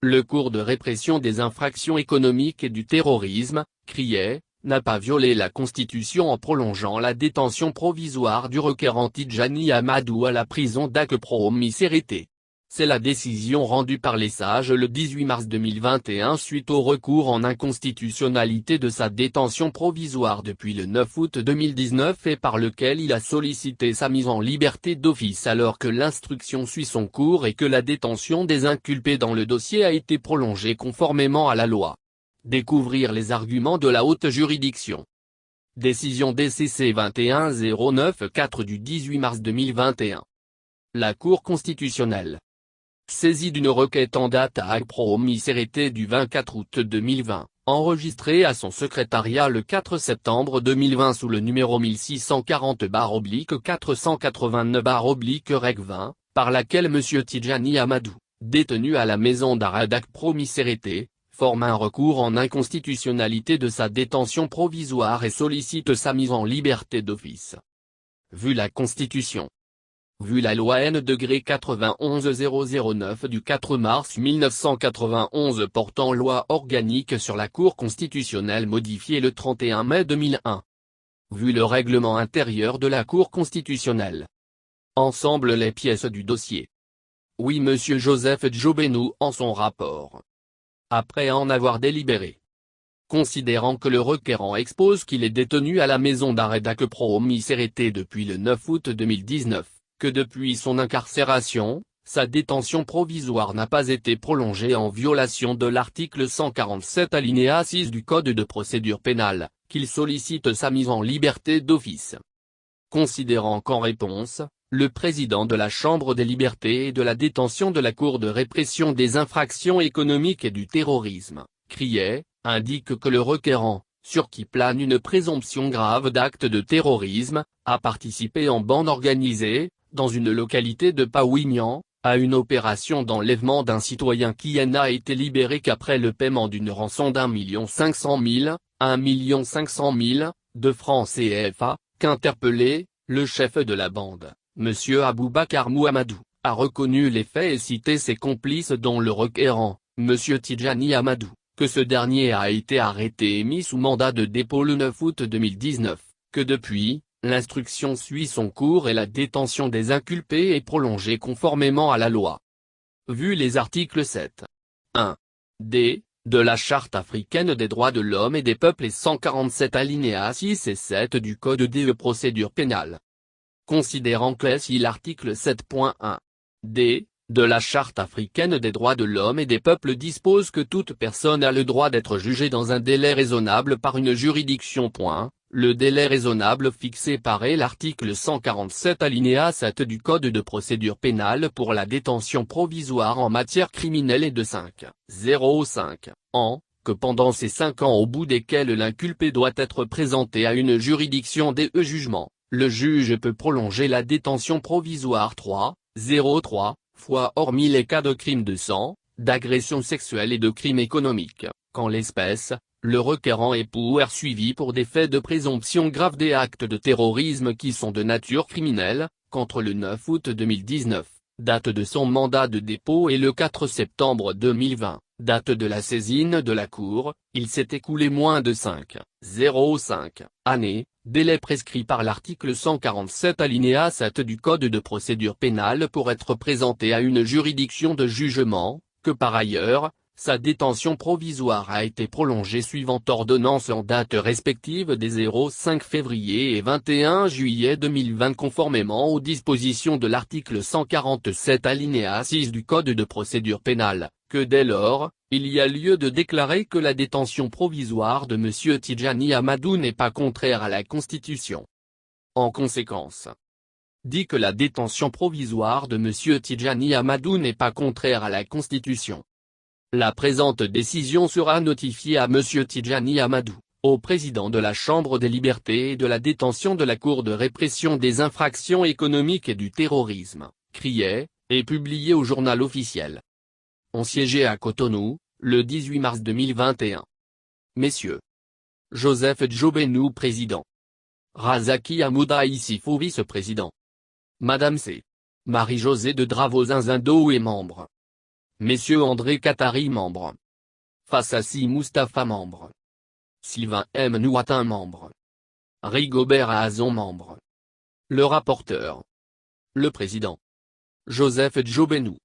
Le cours de répression des infractions économiques et du terrorisme, criait, n'a pas violé la Constitution en prolongeant la détention provisoire du requérant Tidjani Amadou à la prison d'Akpro-Missérété. C'est la décision rendue par les sages le 18 mars 2021 suite au recours en inconstitutionnalité de sa détention provisoire depuis le 9 août 2019 et par lequel il a sollicité sa mise en liberté d'office alors que l'instruction suit son cours et que la détention des inculpés dans le dossier a été prolongée conformément à la loi. Découvrir les arguments de la haute juridiction. Décision DCC 21-094 du 18 mars 2021. La Cour constitutionnelle. Saisie d'une requête en date à Akpro-Missérété du 24 août 2020, enregistrée à son secrétariat le 4 septembre 2020 sous le numéro 1640-489-Reg 20, par laquelle M. Tidjani Amadou, détenu à la maison d'arrêt d'Akpro-Missérété, forme un recours en inconstitutionnalité de sa détention provisoire et sollicite sa mise en liberté d'office. Vu la Constitution. Vu la loi N-91-009 du 4 mars 1991 portant loi organique sur la Cour constitutionnelle modifiée le 31 mai 2001. Vu le règlement intérieur de la Cour constitutionnelle. Ensemble les pièces du dossier. Oui, M. Joseph Djobenou en son rapport. Après en avoir délibéré. Considérant que le requérant expose qu'il est détenu à la maison d'arrêt d'Akpro-Missérété depuis le 9 août 2019, que depuis son incarcération, sa détention provisoire n'a pas été prolongée en violation de l'article 147 alinéa 6 du Code de procédure pénale, qu'il sollicite sa mise en liberté d'office. Considérant qu'en réponse, le président de la Chambre des libertés et de la détention de la Cour de répression des infractions économiques et du terrorisme, criait, indique que le requérant, sur qui plane une présomption grave d'acte de terrorisme, a participé en bande organisée, dans une localité de Paouignan, à une opération d'enlèvement d'un citoyen qui n'a été libéré qu'après le paiement d'une rançon d'1 500 000 de francs CFA, qu'interpellé, le chef de la bande, M. Aboubakar Mouhamadou, a reconnu les faits et cité ses complices dont le requérant, M. Tidjani Amadou, que ce dernier a été arrêté et mis sous mandat de dépôt le 9 août 2019, que depuis, l'instruction suit son cours et la détention des inculpés est prolongée conformément à la loi. Vu les articles 7. 1. D. de la Charte africaine des droits de l'homme et des peuples et 147 alinéas 6 et 7 du Code de procédure pénale. Considérant que si l'article 7.1. D. de la Charte africaine des droits de l'homme et des peuples dispose que toute personne a le droit d'être jugée dans un délai raisonnable par une juridiction. Le délai raisonnable fixé par l'article 147 alinéa 7 du Code de procédure pénale pour la détention provisoire en matière criminelle est de 5,05 ans, que pendant ces 5 ans au bout desquels l'inculpé doit être présenté à une juridiction de jugement, le juge peut prolonger la détention provisoire 3,03 fois hormis les cas de crimes de sang, d'agression sexuelle et de crimes économiques, qu'en l'espèce, le requérant est poursuivi pour des faits de présomption grave des actes de terrorisme qui sont de nature criminelle, qu'entre le 9 août 2019, date de son mandat de dépôt et le 4 septembre 2020, date de la saisine de la Cour, il s'est écoulé moins de 5,05 années, délai prescrit par l'article 147 alinéa 7 du Code de procédure pénale pour être présenté à une juridiction de jugement, que par ailleurs, sa détention provisoire a été prolongée suivant ordonnance en date respective des 05 février et 21 juillet 2020 conformément aux dispositions de l'article 147 alinéa 6 du Code de procédure pénale, que dès lors, il y a lieu de déclarer que la détention provisoire de M. Tidjani Amadou n'est pas contraire à la Constitution. En conséquence, dit que la détention provisoire de M. Tidjani Amadou n'est pas contraire à la Constitution. La présente décision sera notifiée à M. Tidjani Amadou, au président de la Chambre des libertés et de la détention de la Cour de répression des infractions économiques et du terrorisme, criait, et publiée au journal officiel. On siégeait à Cotonou, le 18 mars 2021. Messieurs. Joseph Djobenou président. Razaki Amouda Issifou vice-président. Madame C. Marie-Josée de Dravaux Zinzindo est membre. Messieurs André Katari membre. Fassassi Moustapha membre. Sylvain M. Nouatin membre. Rigobert Ahazon membre. Le rapporteur. Le président. Joseph Djobenou.